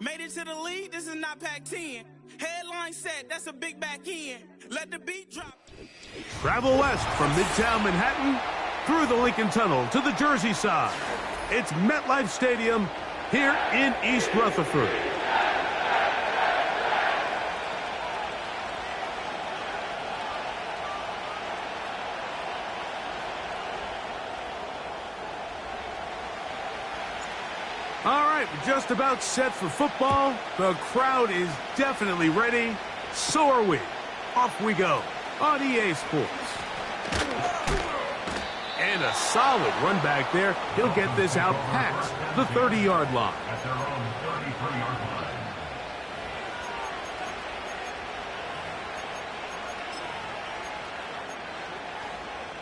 Made it to the league, this is not Pac-10. Headline set, that's a big back end. Let the beat drop. Travel west from Midtown Manhattan through the Lincoln Tunnel to the Jersey side. It's MetLife Stadium here in East Rutherford. All right, we're just about set for football. The crowd is definitely ready. So are we. Off we go on EA Sports. And a solid run back there. He'll get this out past the 30-yard line. At their own 33-yard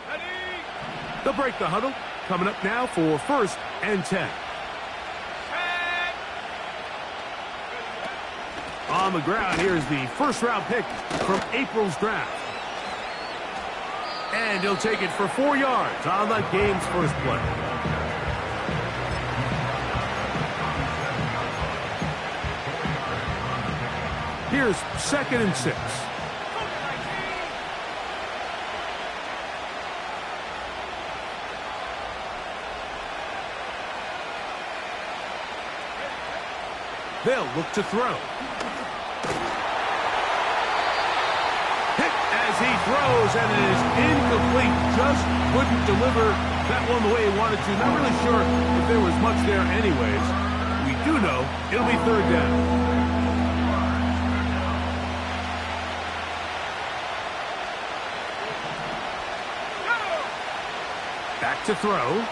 line. They'll break the huddle. Coming up now for 1st and 10. On the ground, here's the first-round pick from April's draft. And he'll take it for 4 yards on the game's first play. Here's 2nd and 6. They'll look to throw. Hit as he throws, and it is incomplete. Just couldn't deliver that one the way he wanted to. Not really sure if there was much there anyways. We do know it'll be 3rd down. Back to throw.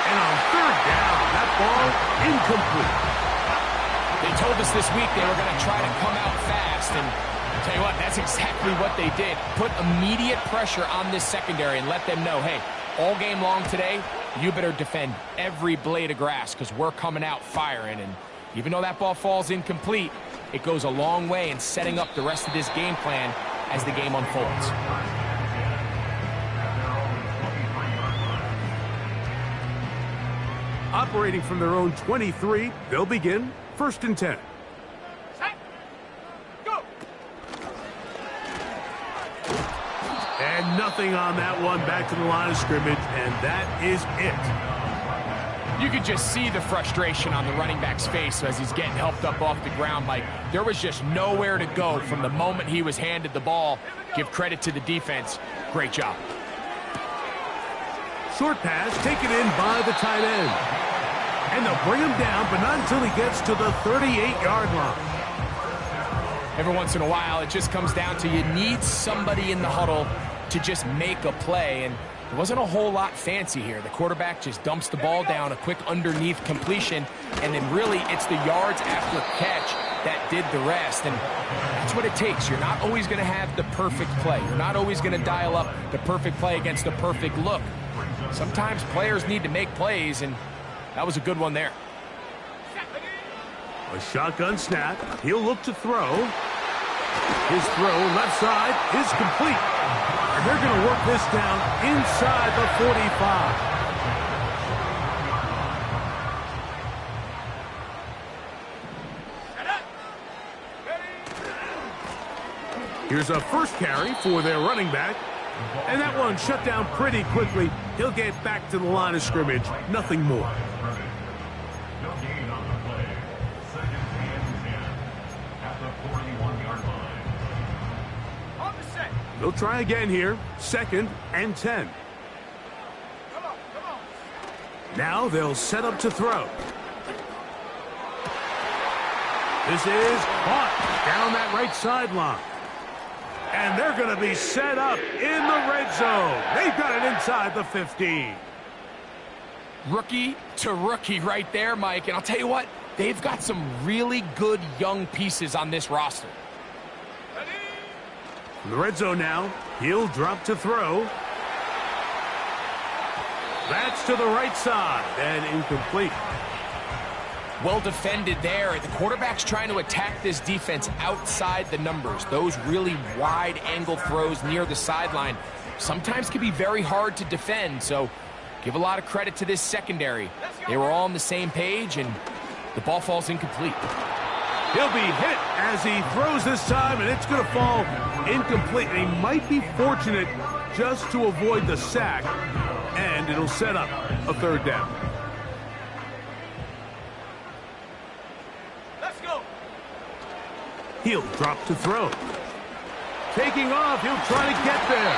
And on 3rd down, that ball incomplete. They told us this week they were going to try to come out fast, and I'll tell you what, that's exactly what they did. Put immediate pressure on this secondary and let them know, hey, all game long today, you better defend every blade of grass because we're coming out firing. And even though that ball falls incomplete, it goes a long way in setting up the rest of this game plan as the game unfolds. Operating from their own 23, they'll begin 1st and 10. Go! And nothing on that one, back to the line of scrimmage, and that is it. You could just see the frustration on the running back's face as he's getting helped up off the ground. Like, there was just nowhere to go from the moment he was handed the ball. Give credit to the defense. Great job. Short pass taken in by the tight end. And they'll bring him down, but not until he gets to the 38-yard line. Every once in a while, it just comes down to you need somebody in the huddle to just make a play. And there wasn't a whole lot fancy here. The quarterback just dumps the ball down, a quick underneath completion, and then really it's the yards after catch that did the rest. And that's what it takes. You're not always going to have the perfect play. You're not always going to dial up the perfect play against the perfect look. Sometimes players need to make plays, and that was a good one there. A shotgun snap. He'll look to throw. His throw left side is complete. And they're going to work this down inside the 45. Here's a first carry for their running back. And that one shut down pretty quickly. He'll get back to the line of scrimmage. Nothing more. No gain on the play. 2nd and 10 at the 41-yard line. On the set. They'll try again here. 2nd and 10. Come on. Now they'll set up to throw. This is caught down that right sideline. And they're going to be set up in the red zone. They've got it inside the 15. Rookie to rookie right there, Mike. And I'll tell you what, they've got some really good young pieces on this roster. In the red zone now, he'll drop to throw. That's to the right side and incomplete. Well defended there. The quarterback's trying to attack this defense outside the numbers. Those really wide angle throws near the sideline sometimes can be very hard to defend. So Give a lot of credit to this secondary. They were all on the same page, and the ball falls incomplete. He'll be hit as he throws this time, and it's going to fall incomplete. And he might be fortunate just to avoid the sack, and it'll set up a third down. Let's go. He'll drop to throw. Taking off, he'll try to get there.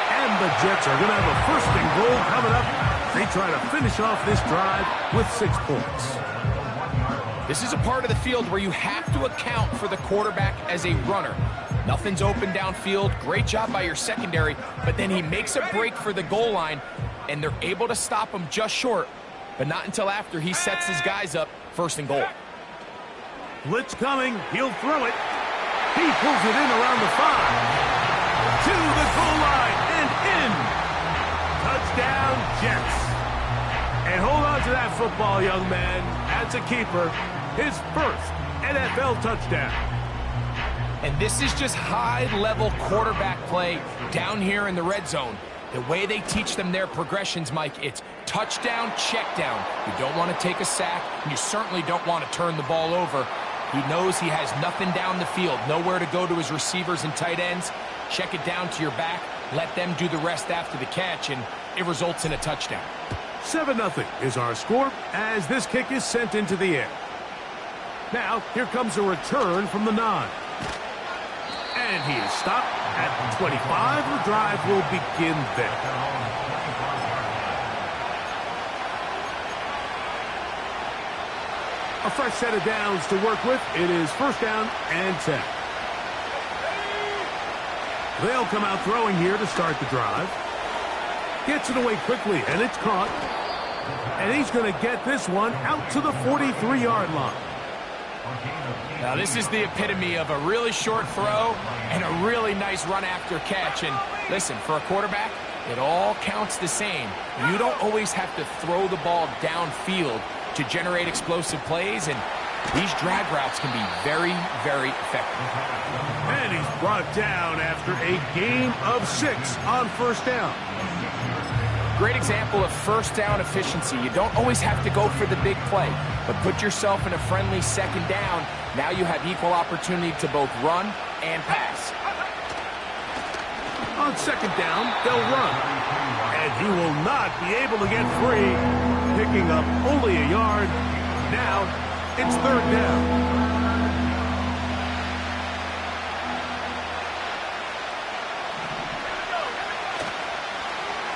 And the Jets are going to have a first and goal coming up. They try to finish off this drive with 6 points. This is a part of the field where you have to account for the quarterback as a runner. Nothing's open downfield. Great job by your secondary, but then he makes a break for the goal line, and they're able to stop him just short, but not until after he sets his guys up first and goal. Blitz coming. He'll throw it. He pulls it in around the 5. To the goal line and in. Touchdown, Jets. And hold on to that football, young man. That's a keeper. His first NFL touchdown. And this is just high-level quarterback play down here in the red zone. The way they teach them their progressions, Mike, it's touchdown, check down. You don't want to take a sack, and you certainly don't want to turn the ball over. He knows he has nothing down the field, nowhere to go to his receivers and tight ends. Check it down to your back, let them do the rest after the catch, and it results in a touchdown. 7-0 is our score as this kick is sent into the air. Now, here comes a return from the 9. And he is stopped at the 25. The drive will begin there. A fresh set of downs to work with. It is first down and 10. They'll come out throwing here to start the drive. Gets it away quickly, and it's caught. And he's going to get this one out to the 43-yard line. Now, this is the epitome of a really short throw and a really nice run after catch. And listen, for a quarterback, it all counts the same. You don't always have to throw the ball downfield to generate explosive plays, and these drag routes can be very, very effective. And he's brought down after a gain of 6 on first down. Great example of first down efficiency. You don't always have to go for the big play, but put yourself in a friendly second down. Now you have equal opportunity to both run and pass. On second down, they'll run. And he will not be able to get free, picking up only a yard. Now it's third down.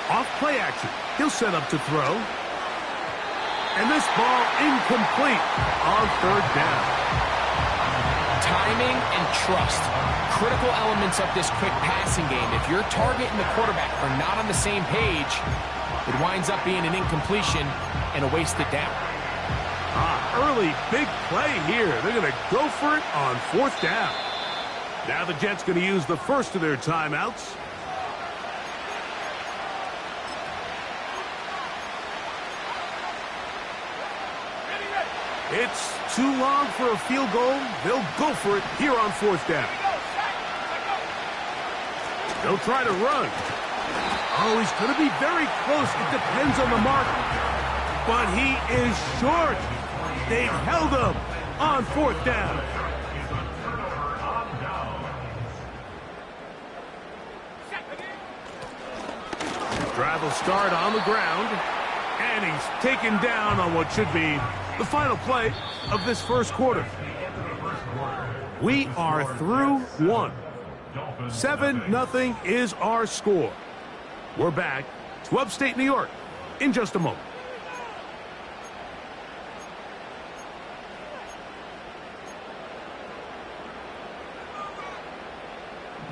Off play action. He'll set up to throw. And this ball incomplete on third down. Timing and trust. Critical elements of this quick passing game. If your target and the quarterback are not on the same page, it winds up being an incompletion and a wasted down. Early big play here. They're going to go for it on fourth down. Now the Jets going to use the first of their timeouts. It's too long for a field goal. They'll go for it here on fourth down. They'll try to run. Oh, he's going to be very close. It depends on the mark. But he is short. They've held him on fourth down. Drive will start on the ground. And he's taken down on what should be the final play of this first quarter. We are through one. 7-0 is our score. We're back to upstate New York in just a moment.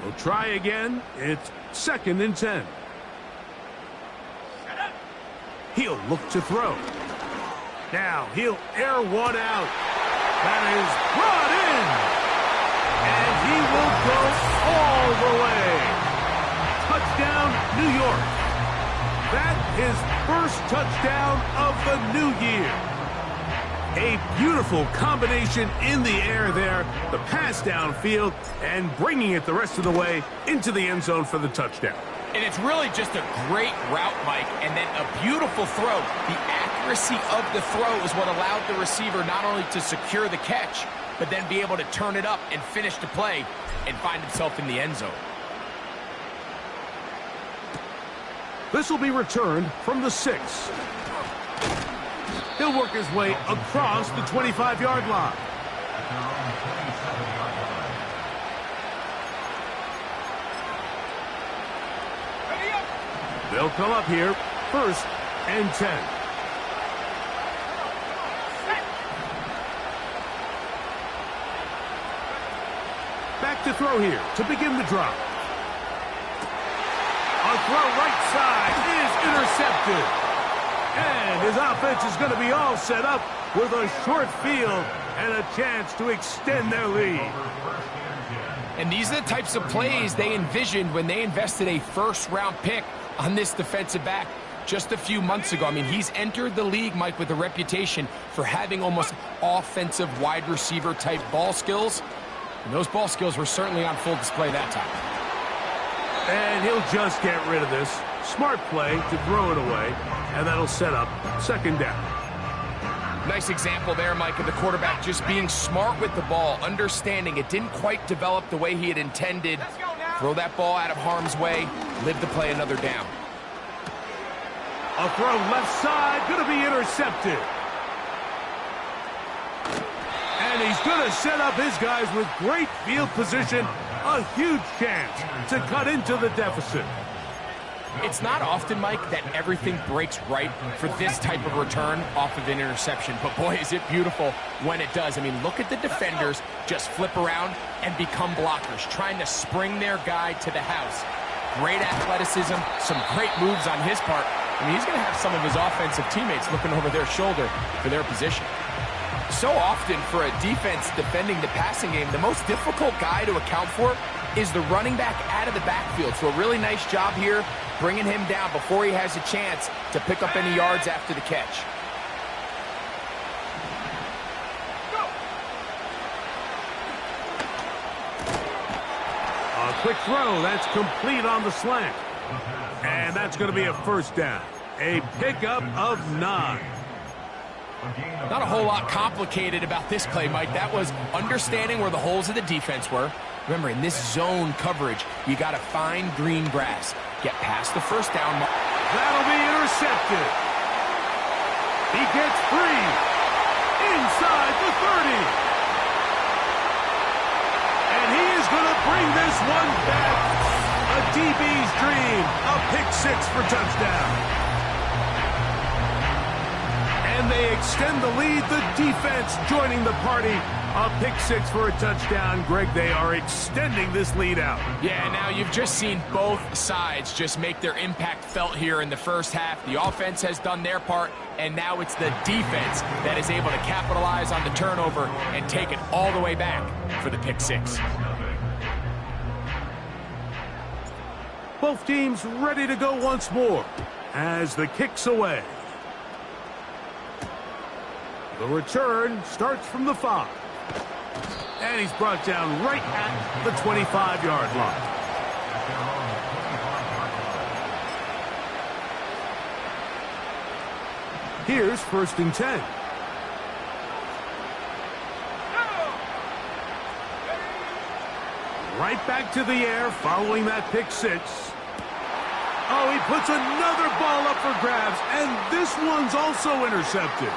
We'll try again. It's 2nd and 10. He'll look to throw. Now he'll air one out. That is brought in. And he will go all the way. Touchdown, New York. That is first touchdown of the new year. A beautiful combination in the air there, the pass downfield, and bringing it the rest of the way into the end zone for the touchdown. And it's really just a great route, Mike, and then a beautiful throw. The accuracy of the throw is what allowed the receiver not only to secure the catch, but then be able to turn it up and finish the play and find himself in the end zone. This will be returned from the 6. He'll work his way across the 25-yard line. They'll come up here, 1st and 10. Back to throw here to begin the drive. A throw right side is intercepted. And his offense is going to be all set up with a short field and a chance to extend their lead. And these are the types of plays they envisioned when they invested a first-round pick on this defensive back just a few months ago. I mean, he's entered the league, Mike, with a reputation for having almost offensive wide receiver type ball skills. And those ball skills were certainly on full display that time. And he'll just get rid of this. Smart play to throw it away, and that'll set up 2nd down. Nice example there, Mike, of the quarterback just being smart with the ball, understanding it didn't quite develop the way he had intended. Throw that ball out of harm's way, live to play another down. A throw left side, going to be intercepted. And he's going to set up his guys with great field position. A huge chance to cut into the deficit. It's not often, Mike, that everything breaks right for this type of return off of an interception. But boy, is it beautiful when it does. I mean, look at the defenders just flip around and become blockers, trying to spring their guy to the house. Great athleticism, some great moves on his part. I mean, he's going to have some of his offensive teammates looking over their shoulder for their position. So often for a defense defending the passing game, the most difficult guy to account for is the running back out of the backfield. So a really nice job here, bringing him down before he has a chance to pick up any yards after the catch. A quick throw, that's complete on the slant. And that's going to be a 1st down. A pickup of 9. Not a whole lot complicated about this play, Mike. That was understanding where the holes of the defense were. Remember, in this zone coverage, you got to find green grass. Get past the 1st down. That'll be intercepted. He gets free. Inside the 30. And he is going to bring this one back. A DB's dream. A pick-6 for touchdown. And they extend the lead. The defense joining the party. A pick-6 for a touchdown. Greg, they are extending this lead out. Yeah, now you've just seen both sides just make their impact felt here in the first half. The offense has done their part, and now it's the defense that is able to capitalize on the turnover and take it all the way back for the pick-6. Both teams ready to go once more as the kick's away. The return starts from the 5. And he's brought down right at the 25-yard line. Here's 1st and 10. Right back to the air following that pick-6. Oh, he puts another ball up for grabs, and this one's also intercepted.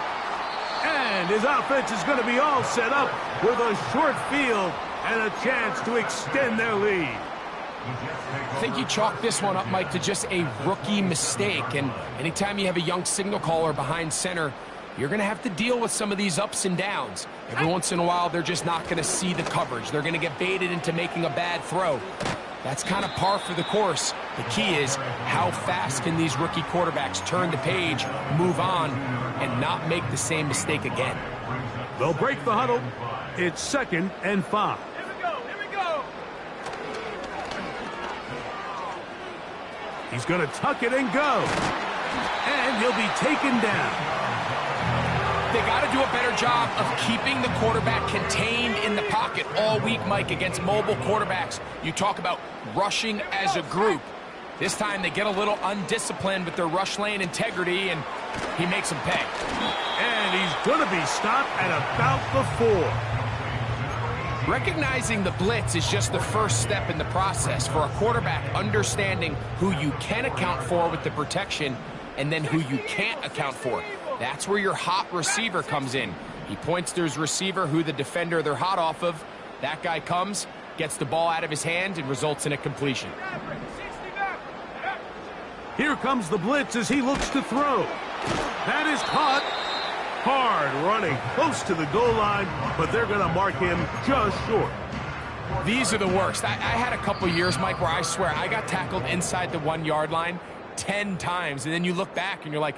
And his offense is going to be all set up with a short field and a chance to extend their lead. I think you chalk this one up, Mike, to just a rookie mistake. And anytime you have a young signal caller behind center, you're going to have to deal with some of these ups and downs. Every once in a while, they're just not going to see the coverage. They're going to get baited into making a bad throw. That's kind of par for the course. The key is how fast can these rookie quarterbacks turn the page, move on, and not make the same mistake again. They'll break the huddle. It's 2nd and 5. Here we go. Here we go. He's going to tuck it and go. And he'll be taken down. They got to do a better job of keeping the quarterback contained in the pocket all week, Mike, against mobile quarterbacks. You talk about rushing as a group. This time they get a little undisciplined with their rush lane integrity, and he makes them pay. And he's going to be stopped at about the 4. Recognizing the blitz is just the first step in the process for a quarterback understanding who you can account for with the protection and then who you can't account for. That's where your hot receiver comes in. He points to his receiver who the defender they're hot off of. That guy comes, gets the ball out of his hand, and results in a completion. Here comes the blitz as he looks to throw. That is caught. Hard running, close to the goal line, but they're going to mark him just short. These are the worst. I had a couple years, Mike, where I swear I got tackled inside the 1-yard line 10 times, and then you look back and you're like,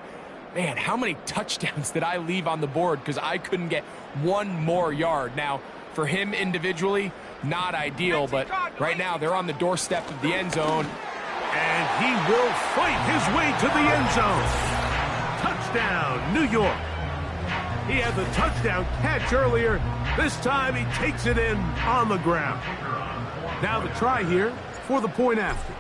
man, how many touchdowns did I leave on the board because I couldn't get one more yard? Now, for him individually, not ideal, but right now they're on the doorstep of the end zone. And he will fight his way to the end zone. Touchdown, New York. He had the touchdown catch earlier. This time he takes it in on the ground. Now the try here for the point after.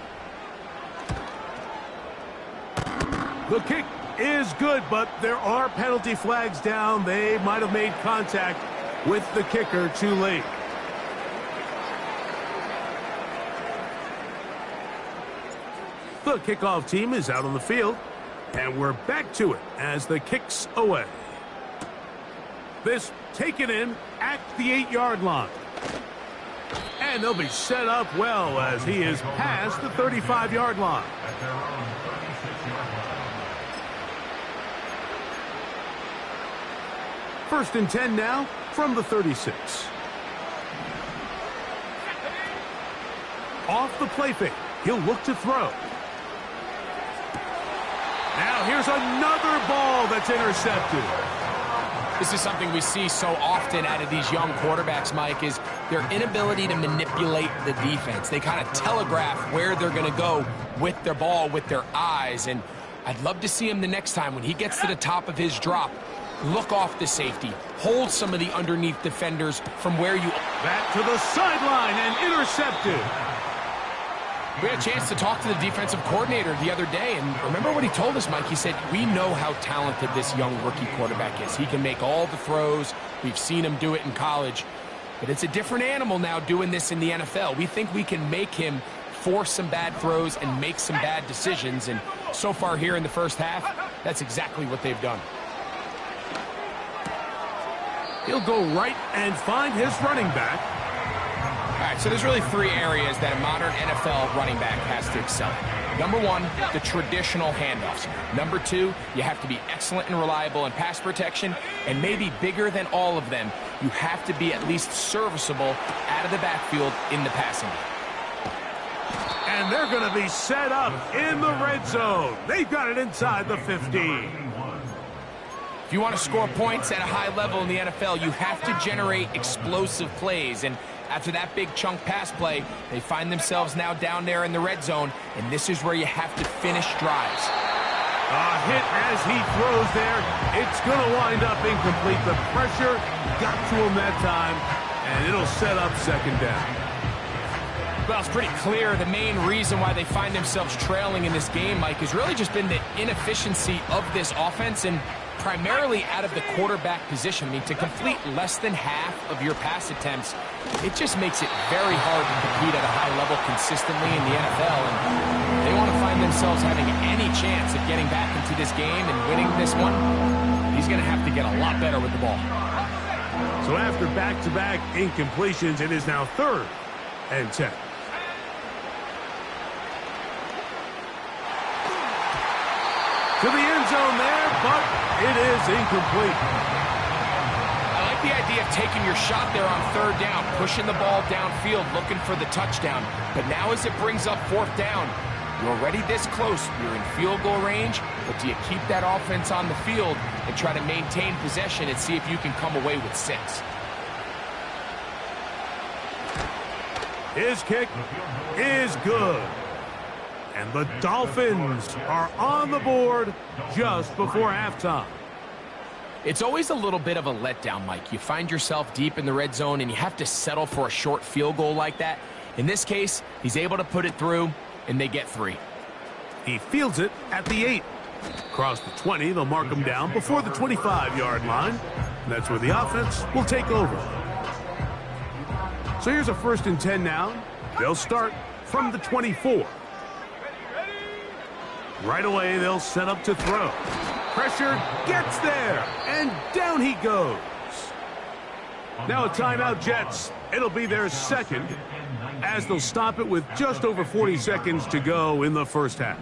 The kick is good, but there are penalty flags down. They might have made contact with the kicker too late. The kickoff team is out on the field, and we're back to it as the kick's away. This taken in at the 8-yard line. And they'll be set up well as he is past the 35-yard line. First and 10 now from the 36. Off the play fake, he'll look to throw. Now here's another ball that's intercepted. This is something we see so often out of these young quarterbacks, Mike, is their inability to manipulate the defense. They kind of telegraph where they're going to go with their ball, with their eyes. And I'd love to see him the next time when he gets to the top of his drop, look off the safety, hold some of the underneath defenders from where you... Back to the sideline and intercepted. We had a chance to talk to the defensive coordinator the other day, and remember what he told us, Mike? He said, we know how talented this young rookie quarterback is. He can make all the throws. We've seen him do it in college. But it's a different animal now doing this in the NFL. We think we can make him force some bad throws and make some bad decisions, and so far here in the first half, that's exactly what they've done. He'll go right and find his running back. All right, so there's really 3 areas that a modern NFL running back has to excel in. Number 1, the traditional handoffs. Number 2, you have to be excellent and reliable in pass protection. And maybe bigger than all of them, you have to be at least serviceable out of the backfield in the passing game. And they're going to be set up in the red zone. They've got it inside the 15. If you want to score points at a high level in the NFL, you have to generate explosive plays. And after that big chunk pass play, they find themselves now down there in the red zone, and this is where you have to finish drives. A hit as he throws there. It's going to wind up incomplete. The pressure got to him that time, and it'll set up second down. Well, it's pretty clear the main reason why they find themselves trailing in this game, Mike, has really just been the inefficiency of this offense and primarily out of the quarterback position. I mean, to complete less than half of your pass attempts, it just makes it very hard to compete at a high level consistently in the NFL. And they want to find themselves having any chance of getting back into this game and winning this one. He's going to have to get a lot better with the ball. So after back-to-back incompletions, it is now 3rd and 10. To the end zone there, but it is incomplete. I like the idea of taking your shot there on 3rd down, pushing the ball downfield, looking for the touchdown. But now as it brings up 4th down, you're already this close. You're in field goal range, but do you keep that offense on the field and try to maintain possession and see if you can come away with 6? His kick is good. And the Dolphins are on the board just before halftime. It's always a little bit of a letdown, Mike. You find yourself deep in the red zone, and you have to settle for a short field goal like that. In this case, he's able to put it through, and they get 3. He fields it at the 8. Across the 20, they'll mark him down before the 25-yard line. And that's where the offense will take over. So here's a 1st and 10 now. They'll start from the 24. Right away, they'll set up to throw. Pressure gets there, and down he goes. Now a timeout, Jets. It'll be their 2nd, as they'll stop it with just over 40 seconds to go in the first half.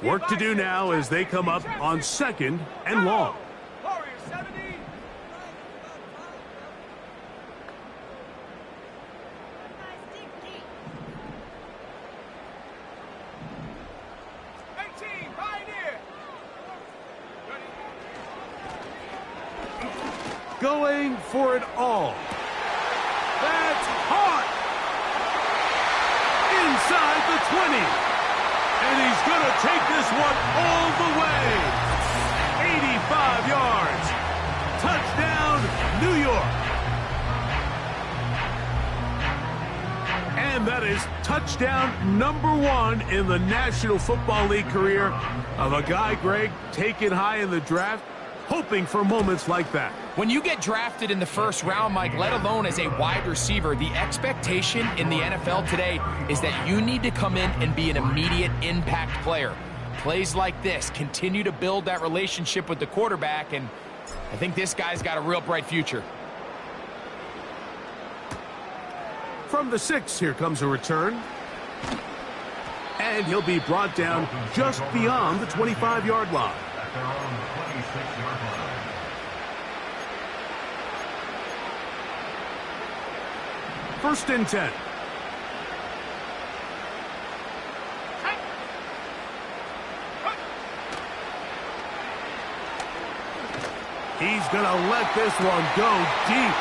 Work to do now as they come up on 2nd and long. 18, Pioneer. Going for it all. That's hot. Inside the 20. And he's going to take this one all the way. 85 yards. Touchdown, New York. And that is touchdown number 1 in the National Football League career of a guy, Greg, taken high in the draft, hoping for moments like that. When you get drafted in the 1st round, Mike, let alone as a wide receiver, the expectation in the NFL today is that you need to come in and be an immediate impact player. Plays like this continue to build that relationship with the quarterback, and I think this guy's got a real bright future. From the 6, here comes a return. And he'll be brought down just beyond the 25-yard line. At their own 26-yard line. First and 10. He's going to let this one go deep.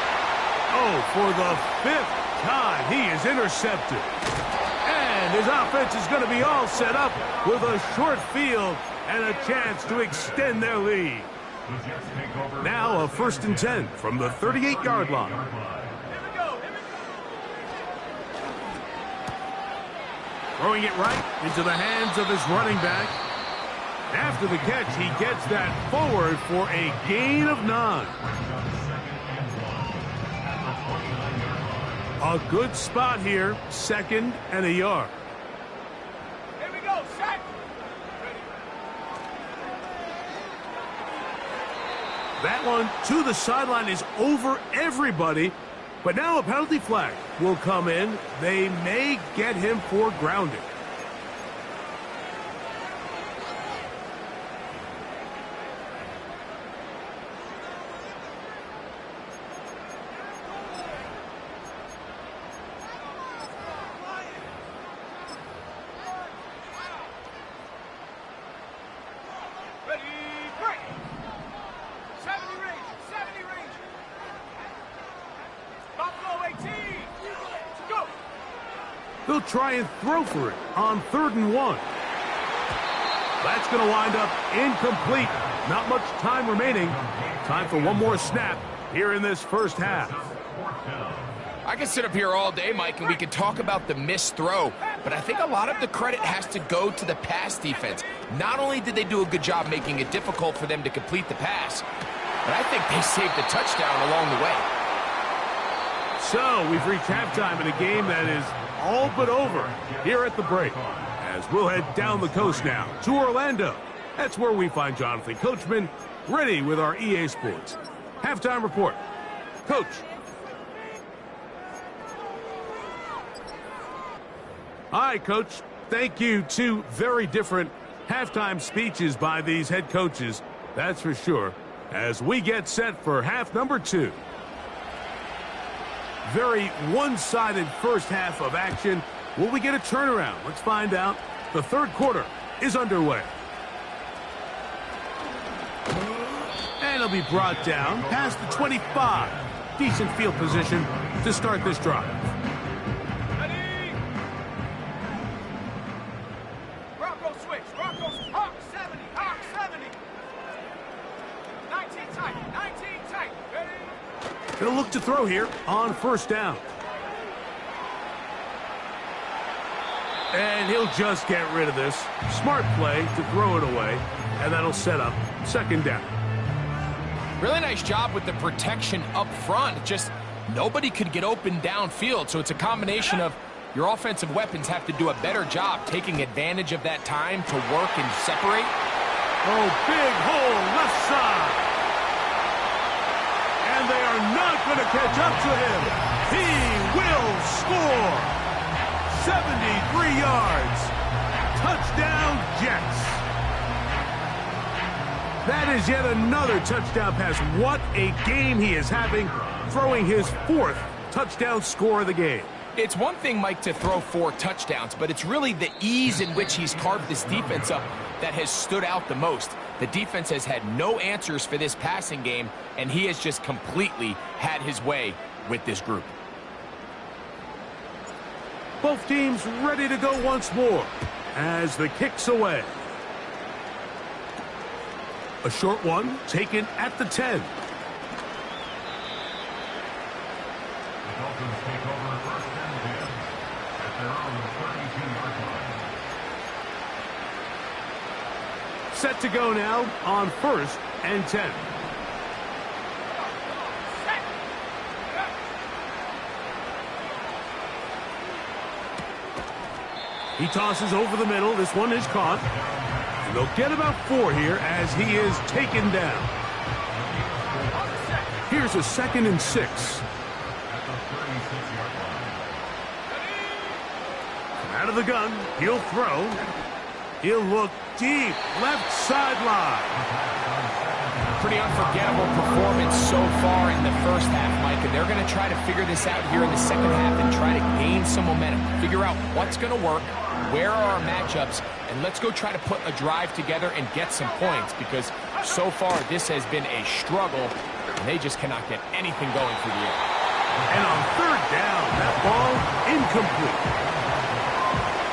Oh, for the 5th time, he is intercepted. And his offense is going to be all set up with a short field and a chance to extend their lead. Now a 1st and 10 from the 38-yard line. Throwing it right into the hands of his running back. After the catch, he gets that forward for a gain of 9. A good spot here, 2nd and a yard. Here we go, set. That one to the sideline is over everybody. But now a penalty flag will come in. They may get him for grounding. Ready, break. 70 range, 70 range. Buffalo 18. Go. They'll try and throw for it on 3rd and 1. That's going to wind up incomplete. Not much time remaining. Time for one more snap here in this first half. I can sit up here all day, Mike, and we can talk about the missed throw, but I think a lot of the credit has to go to the pass defense. Not only did they do a good job making it difficult for them to complete the pass, but I think they saved the touchdown along the way. So we've reached halftime in a game that is all but over here at the break. As we'll head down the coast now to Orlando. That's where we find Jonathan Coachman ready with our EA Sports halftime report. Coach. Hi, Coach. Thank you. 2 very different halftime speeches by these head coaches, that's for sure, as we get set for half number 2. Very one-sided first half of action. Will we get a turnaround? Let's find out. The 3rd quarter is underway. And he'll be brought down past the 25. Decent field position to start this drive. Ready. Bronco switch. Bronco Hawk 70. Hawk 70. 19 He'll look to throw here on first down. And he'll just get rid of this. Smart play to throw it away, and that'll set up second down. Really nice job with the protection up front. Just nobody could get open downfield, so it's a combination of your offensive weapons have to do a better job taking advantage of that time to work and separate. Oh, big hole left side. And they are not going to catch up to him. He will score. 73 yards. Touchdown, Jets. That is yet another touchdown pass. What a game he is having, throwing his 4th touchdown score of the game. It's one thing, Mike, to throw 4 touchdowns, but it's really the ease in which he's carved this defense up that has stood out the most. The defense has had no answers for this passing game, and he has just completely had his way with this group. Both teams ready to go once more as the kick's away. A short one taken at the 10. The Dolphins take over first and 10 at their own 32-yard line. Set to go now on first and 10. He tosses over the middle. This one is caught. And they'll get about 4 here as he is taken down. Here's a 2nd and 6. At the 36-yard line. Out of the gun, he'll throw. He'll look deep, left sideline. Pretty unforgettable performance so far in the first half, Mike, and they're going to try to figure this out here in the second half and try to gain some momentum, figure out what's going to work, where are our matchups, and let's go try to put a drive together and get some points, because so far this has been a struggle, and they just cannot get anything going through the air. And on third down, that ball incomplete.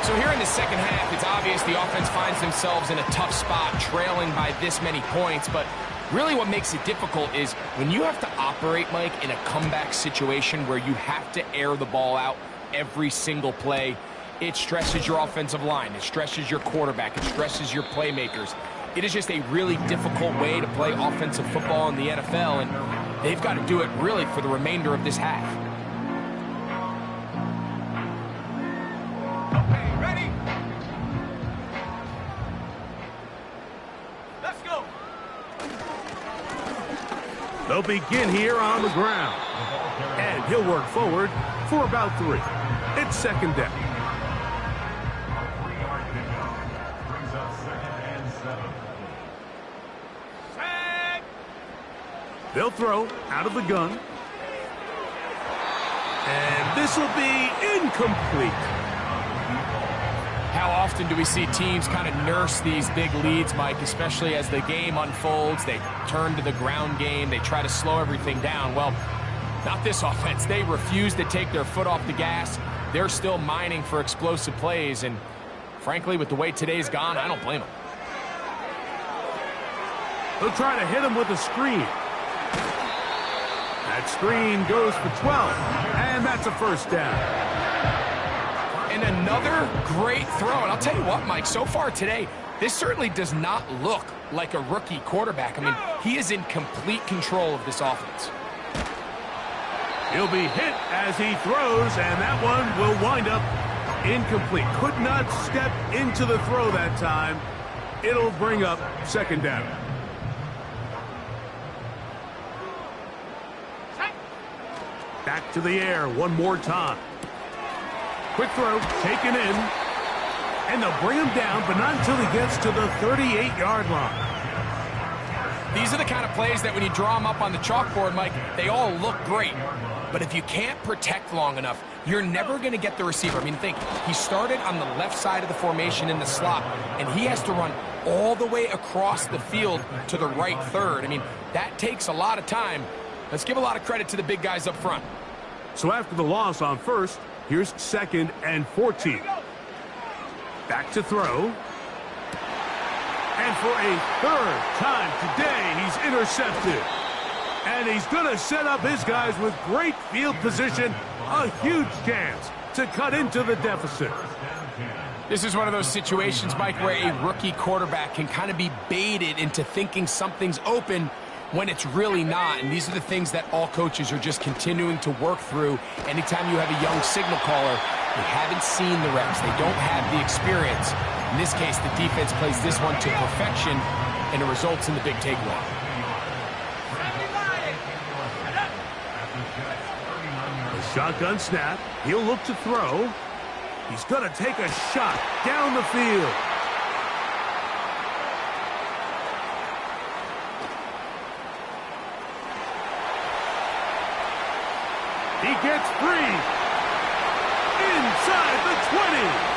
So here in the second half, it's obvious the offense finds themselves in a tough spot, trailing by this many points, but really what makes it difficult is when you have to operate, Mike, in a comeback situation where you have to air the ball out every single play, it stresses your offensive line, it stresses your quarterback, it stresses your playmakers. It is just a really difficult way to play offensive football in the NFL, and they've got to do it really for the remainder of this half. Okay, ready? Let's go. They'll begin here on the ground. And he'll work forward for about 3. It's second down. A 3-yard pickup brings up 2nd and 7. Set. They'll throw out of the gun. And this will be incomplete. How often do we see teams kind of nurse these big leads, Mike, especially as the game unfolds? They turn to the ground game. They try to slow everything down. Well, not this offense. They refuse to take their foot off the gas. They're still mining for explosive plays, and frankly, with the way today's gone, I don't blame them. They'll try to hit him with a screen. That screen goes for 12, and that's a first down. And another great throw. And I'll tell you what, Mike, so far today, this certainly does not look like a rookie quarterback. I mean, he is in complete control of this offense. He'll be hit as he throws, and that one will wind up incomplete. Could not step into the throw that time. It'll bring up second down. Back to the air one more time. Quick throw, taken in. And they'll bring him down, but not until he gets to the 38-yard line. These are the kind of plays that when you draw them up on the chalkboard, Mike, they all look great. But if you can't protect long enough, you're never going to get the receiver. I mean, think, he started on the left side of the formation in the slot, and he has to run all the way across the field to the right third. I mean, that takes a lot of time. Let's give a lot of credit to the big guys up front. So after the loss on first, here's 2nd and 14. Back to throw. And for a third time today, he's intercepted. And he's going to set up his guys with great field position, a huge chance to cut into the deficit. This is one of those situations, Mike, where a rookie quarterback can kind of be baited into thinking something's open when it's really not. And these are the things that all coaches are just continuing to work through. Anytime you have a young signal caller, they haven't seen the reps. They don't have the experience. In this case, the defense plays this one to perfection, and it results in the big takeaway. A shotgun snap. He'll look to throw. He's going to take a shot down the field. He gets free. Inside the 20.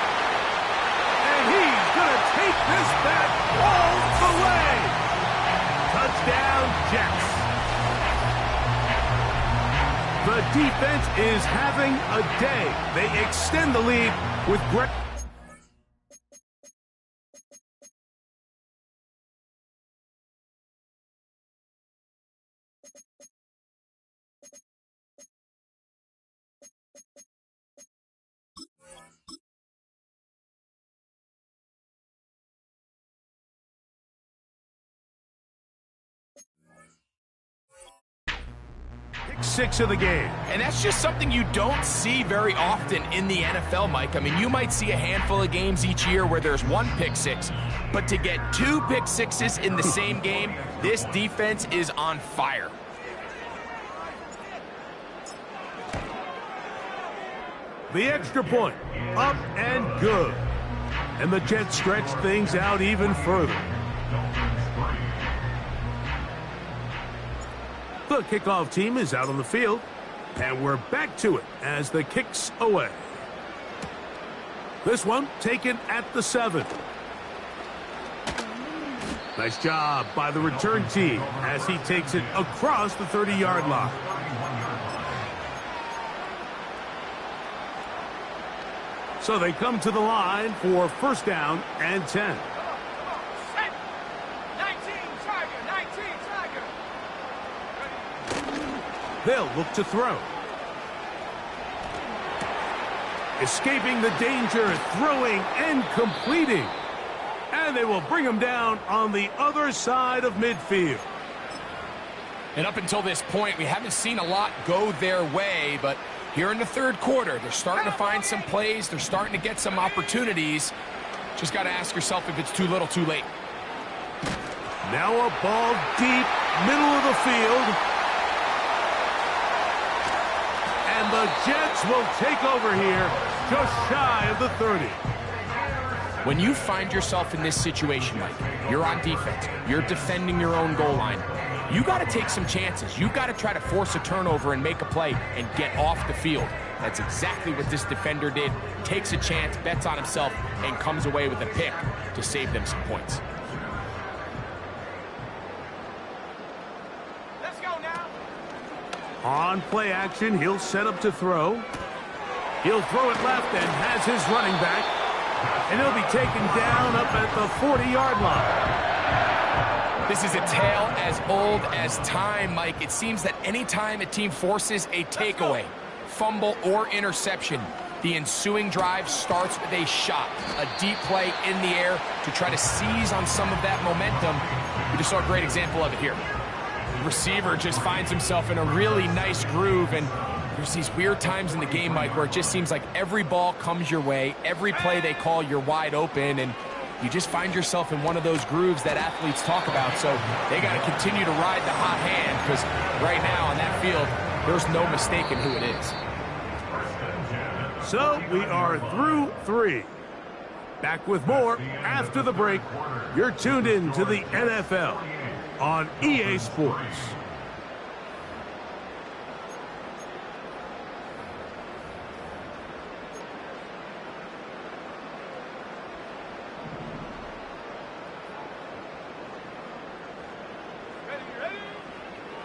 And he's going to take this back all the way. Touchdown, Jets. The defense is having a day. They extend the lead with great... Pick 6 of the game. And that's just something you don't see very often in the NFL, Mike. I mean, you might see a handful of games each year where there's 1 pick 6, but to get 2 pick 6s in the same game, this defense is on fire. The extra point, up and good. And the Jets stretch things out even further. The kickoff team is out on the field, and we're back to it as the kick's away. This one taken at the 7. Nice job by the return team as he takes it across the 30-yard line. So they come to the line for first down and 10. They'll look to throw. Escaping the danger, throwing and completing. And they will bring him down on the other side of midfield. And up until this point, we haven't seen a lot go their way, but here in the third quarter, they're starting to find some plays. They're starting to get some opportunities. Just got to ask yourself if it's too little, too late. Now a ball deep, middle of the field. And the Jets will take over here just shy of the 30. When you find yourself in this situation, Mike, you're on defense, you're defending your own goal line, you got to take some chances. You got to try to force a turnover and make a play and get off the field. That's exactly what this defender did. Takes a chance, bets on himself, and comes away with a pick to save them some points. Let's go now. On play action, he'll set up to throw. He'll throw it left and has his running back. And he'll be taken down up at the 40-yard line. This is a tale as old as time, Mike. It seems that anytime a team forces a takeaway, fumble, or interception, the ensuing drive starts with a shot, a deep play in the air to try to seize on some of that momentum. We just saw a great example of it here. The receiver just finds himself in a really nice groove, and there's these weird times in the game, Mike, where it just seems like every ball comes your way, every play they call, you're wide open, and you just find yourself in one of those grooves that athletes talk about. So they got to continue to ride the hot hand, because right now on that field, there's no mistaking who it is. So we are through 3. Back with more after the break. You're tuned in to the NFL on EA Sports.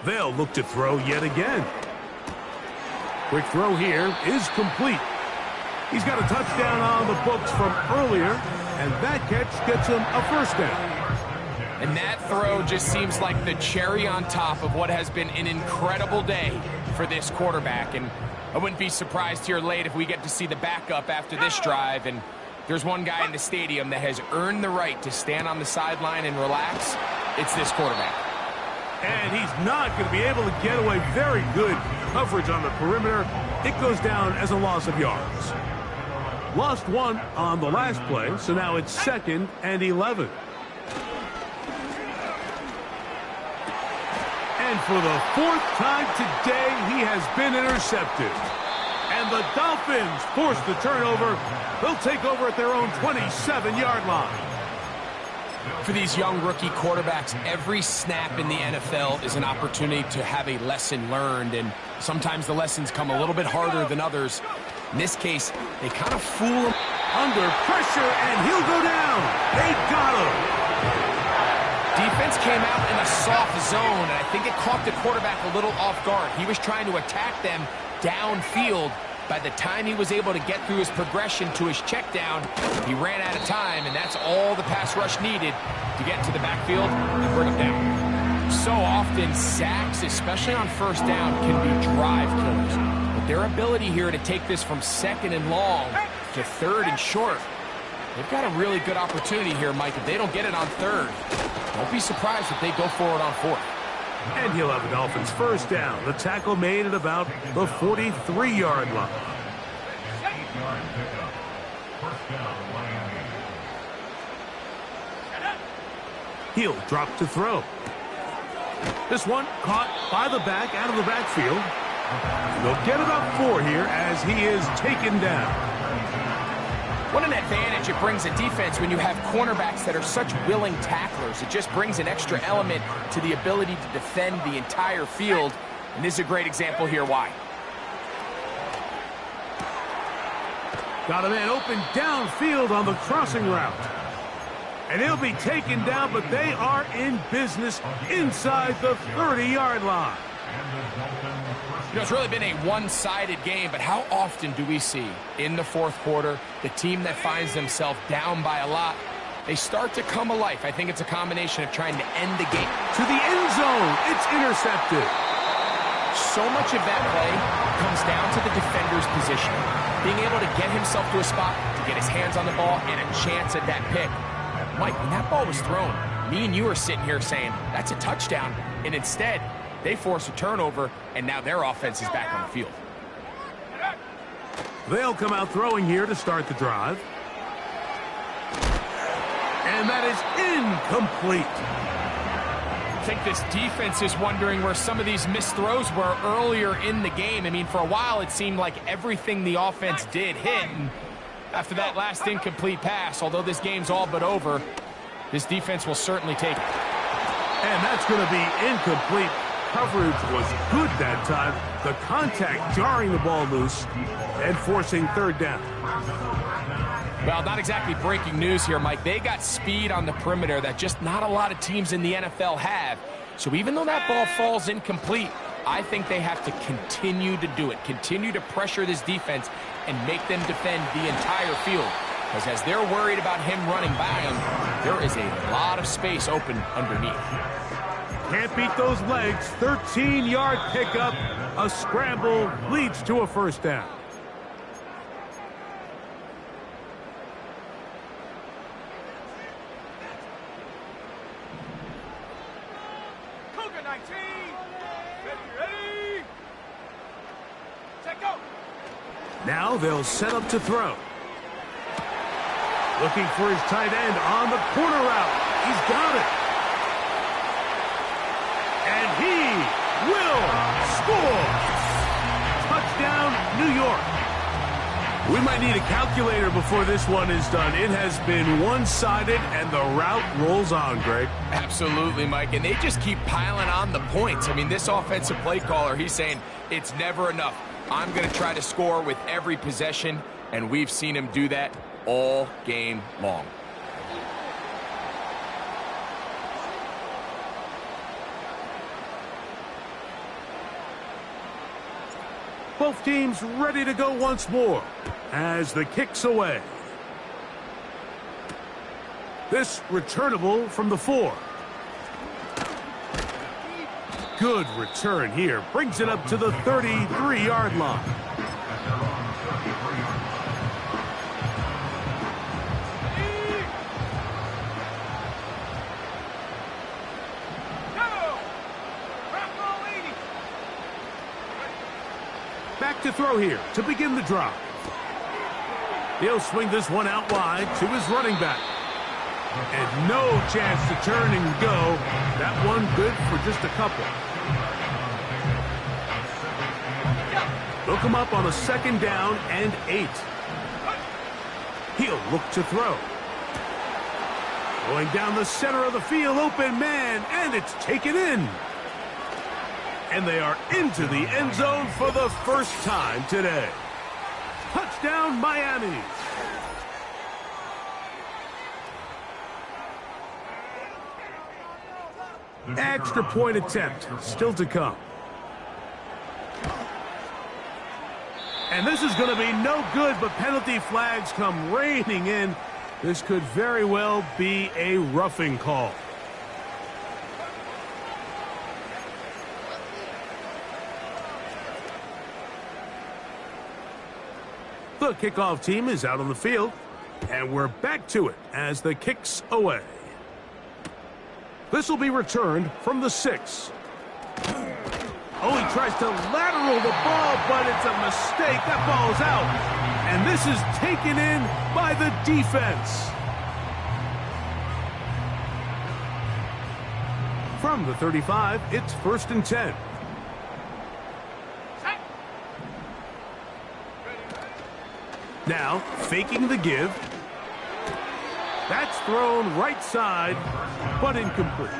They'll look to throw yet again. Quick throw here is complete. He's got a touchdown on the books from earlier, and that catch gets him a first down. And that throw just seems like the cherry on top of what has been an incredible day for this quarterback. And I wouldn't be surprised here late if we get to see the backup after this drive. And there's one guy in the stadium that has earned the right to stand on the sideline and relax. It's this quarterback. And he's not going to be able to get away. Very good coverage on the perimeter. It goes down as a loss of yards. Lost one on the last play, so now it's 2nd and 11. And for the 4th time today, he has been intercepted. And the Dolphins force the turnover. They'll take over at their own 27-yard line. For these young rookie quarterbacks, every snap in the NFL is an opportunity to have a lesson learned, and sometimes the lessons come a little bit harder than others. In this case, they kind of fool him. Under pressure, and he'll go down. They got him. Defense came out in a soft zone, and I think it caught the quarterback a little off guard. He was trying to attack them downfield. By the time he was able to get through his progression to his check down, he ran out of time, and that's all the pass rush needed to get into the backfield and bring him down. So often, sacks, especially on first down, can be drive killers. But their ability here to take this from 2nd and long to 3rd and short, they've got a really good opportunity here, Mike. If they don't get it on 3rd, don't be surprised if they go for it on 4th. And he'll have the Dolphins first down. The tackle made at about the 43-yard line. 8-yard pickup. First down, Miami. He'll drop to throw. This one caught by the back out of the backfield. They'll get about 4 here as he is taken down. What an advantage it brings a defense when you have cornerbacks that are such willing tacklers. It just brings an extra element to the ability to defend the entire field. And this is a great example here why. Got a man open downfield on the crossing route. And he'll be taken down, but they are in business inside the 30-yard line. You know, it's really been a one-sided game, but how often do we see in the 4th quarter the team that finds themselves down by a lot, they start to come alive? I think it's a combination of trying to end the game. To the end zone, it's intercepted. So much of that play comes down to the defender's position. Being able to get himself to a spot, to get his hands on the ball, and a chance at that pick. Mike, when that ball was thrown, me and you are sitting here saying, that's a touchdown, and instead, they force a turnover, and now their offense is back on the field. They'll come out throwing here to start the drive. And that is incomplete. I think this defense is wondering where some of these missed throws were earlier in the game. I mean, for a while, it seemed like everything the offense did hit. And after that last incomplete pass, although this game's all but over, this defense will certainly take it. And that's going to be incomplete. Coverage was good that time. The contact jarring the ball loose and forcing 3rd down. Well, not exactly breaking news here, Mike. They got speed on the perimeter that just not a lot of teams in the NFL have. So even though that ball falls incomplete, I think they have to continue to do it. Continue to pressure this defense and make them defend the entire field. Because as they're worried about him running by them, there is a lot of space open underneath. Can't beat those legs. 13-yard pickup. A scramble leads to a first down. Cougar 19. Ready. Take go. Now they'll set up to throw. Looking for his tight end on the corner route. He's got it. And he will score. Touchdown, New York. We might need a calculator before this one is done. It has been one-sided, and the route rolls on, Greg. Absolutely, Mike. And they just keep piling on the points. I mean, this offensive play caller, he's saying it's never enough. I'm going to try to score with every possession, and we've seen him do that all game long. Both teams ready to go once more as the kick's away. This returnable from the 4. good return here. Brings it up to the 33-yard line. Back to throw here to begin the drive. He'll swing this one out wide to his running back. And no chance to turn and go. That one good for just a couple. Look him up on a 2nd down and 8. He'll look to throw. Going down the center of the field, open man, and it's taken in. And they are into the end zone for the first time today. Touchdown, Miami. Extra point attempt still to come. And this is going to be no good, but penalty flags come raining in. This could very well be a roughing call. The kickoff team is out on the field, and we're back to it as the kick's away. This will be returned from the 6. Oh, he tries to lateral the ball, but it's a mistake. That ball is out. And this is taken in by the defense. From the 35, it's 1st and 10. Now, faking the give. That's thrown right side, but incomplete.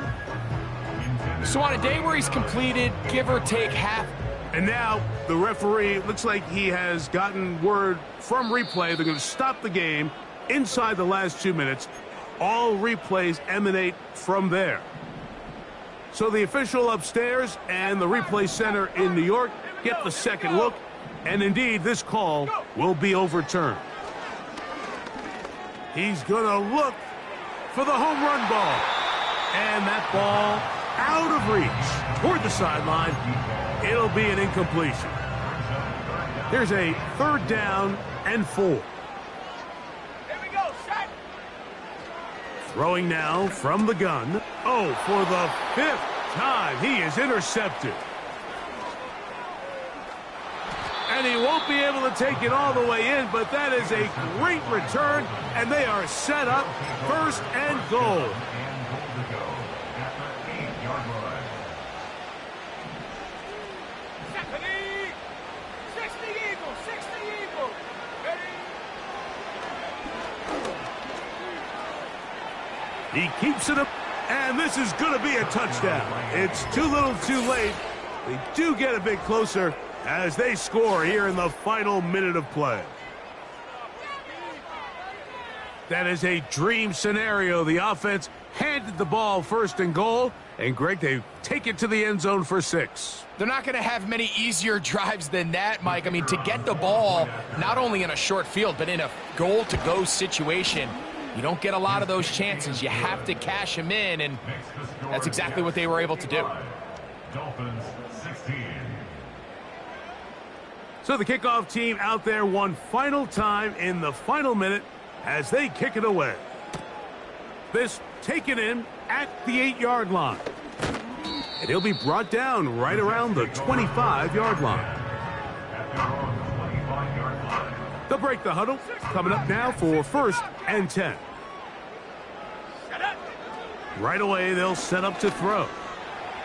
So on a day where he's completed, give or take half. And now the referee, looks like he has gotten word from replay. They're going to stop the game inside the last 2 minutes. All replays emanate from there. So the official upstairs and the replay center in New York get the second look. And indeed, this call will be overturned. He's going to look for the home run ball. And that ball out of reach toward the sideline. It'll be an incompletion. Here's a 3rd down and 4. Here we go, shot. Throwing now from the gun. Oh, for the 5th time, he is intercepted. And he won't be able to take it all the way in, but that is a great return, and they are set up 1st and goal. He keeps it up, and this is going to be a touchdown. It's too little too late. They do get a bit closer as they score here in the final minute of play. That is a dream scenario. The offense handed the ball 1st and goal, and Greg, they take it to the end zone for 6. They're not going to have many easier drives than that, Mike. I mean, to get the ball not only in a short field, but in a goal-to-go situation, you don't get a lot of those chances. You have to cash them in, and that's exactly what they were able to do. Dolphins 16. So the kickoff team out there one final time in the final minute as they kick it away. This taken in at the 8-yard line. And he'll be brought down right around the 25-yard line. They'll break the huddle. Coming up now for 1st and 10. Right away, they'll set up to throw.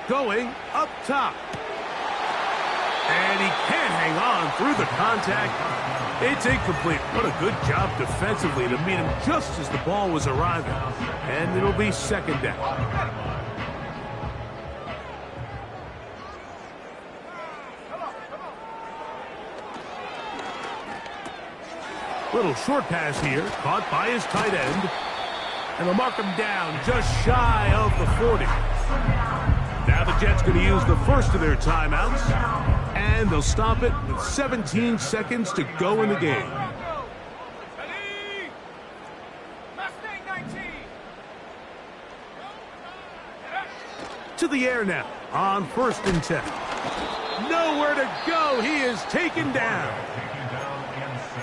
Going up top. And he can't hang on through the contact. It's incomplete. What a good job defensively to meet him just as the ball was arriving. And it'll be 2nd down. Little short pass here, caught by his tight end. And they'll mark him down just shy of the 40. Now the Jets going to use the first of their timeouts. And they'll stop it with 17 seconds to go in the game. To the air now on 1st and 10. Nowhere to go. He is taken down.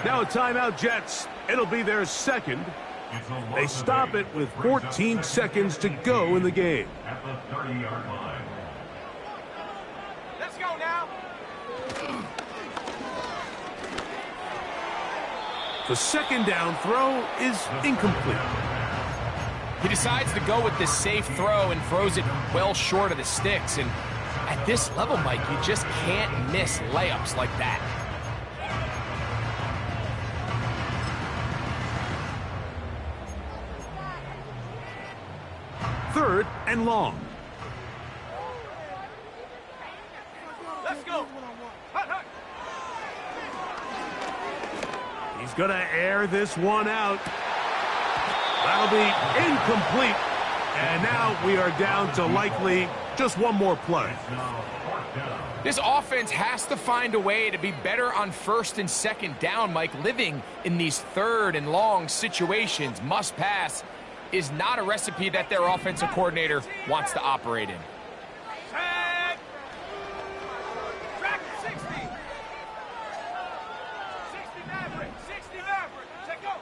Now a timeout, Jets. It'll be their second. They stop it with 14 seconds to go in the game. At the 30-yard line. Let's go now. The second down throw is incomplete. He decides to go with the safe throw and throws it well short of the sticks. And at this level, Mike, you just can't miss layups like that. Third and long. Let's go. He's going to air this one out. That'll be incomplete. And now we are down to likely just one more play. This offense has to find a way to be better on 1st and 2nd down, Mike. Living in these 3rd and long situations, must pass, is not a recipe that their offensive coordinator wants to operate in. Tag. Track 60. 60 Maverick. 60 Maverick. Check go.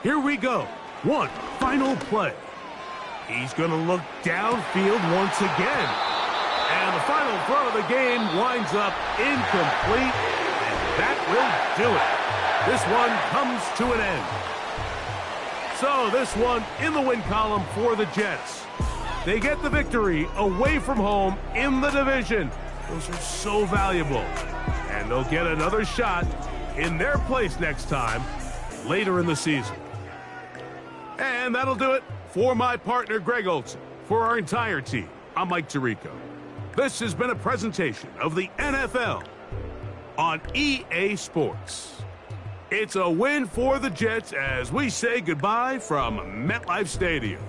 Here we go. One final play. He's going to look downfield once again. And the final throw of the game winds up incomplete. And that will do it. This one comes to an end. So this one in the win column for the Jets. They get the victory away from home in the division. Those are so valuable. And they'll get another shot in their place next time later in the season. And that'll do it for my partner, Greg Olson. For our entire team, I'm Mike Tirico. This has been a presentation of the NFL on EA Sports. It's a win for the Jets as we say goodbye from MetLife Stadium.